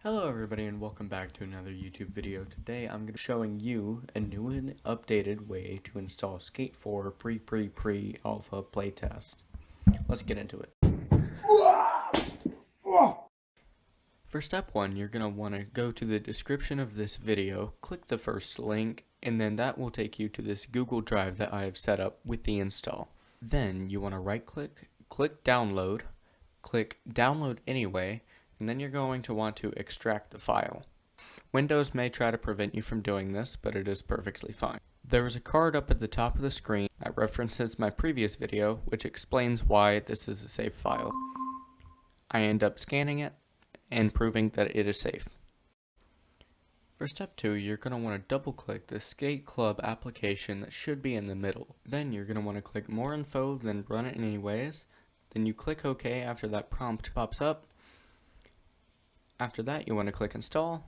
Hello everybody and welcome back to another YouTube video. Today I'm going to be showing you a new and updated way to install Skate 4 pre-alpha playtest. Let's get into it. For step 1, you're going to want to go to the description of this video, click the first link, and then that will take you to this Google Drive that I have set up with the install. Then you want to right click download, click download anyway, and then you're going to want to extract the file. Windows may try to prevent you from doing this, but it is perfectly fine. There is a card up at the top of the screen that references my previous video, which explains why this is a safe file. I end up scanning it and proving that it is safe. For step 2, you're going to want to double click the Skate Club application that should be in the middle. Then you're going to want to click more info, then run it anyways. Then you click OK after that prompt pops up. After that, you want to click install,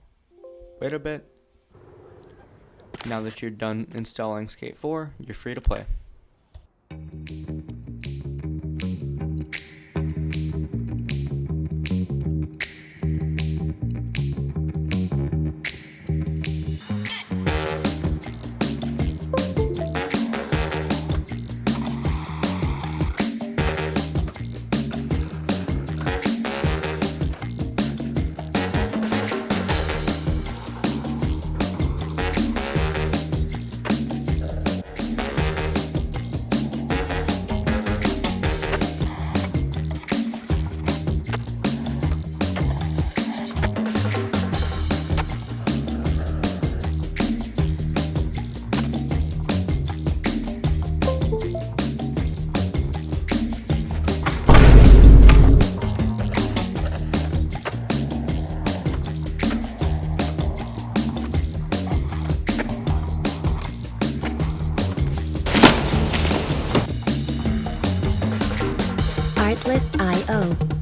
wait a bit. Now that you're done installing Skate 4, you're free to play. Artlist.io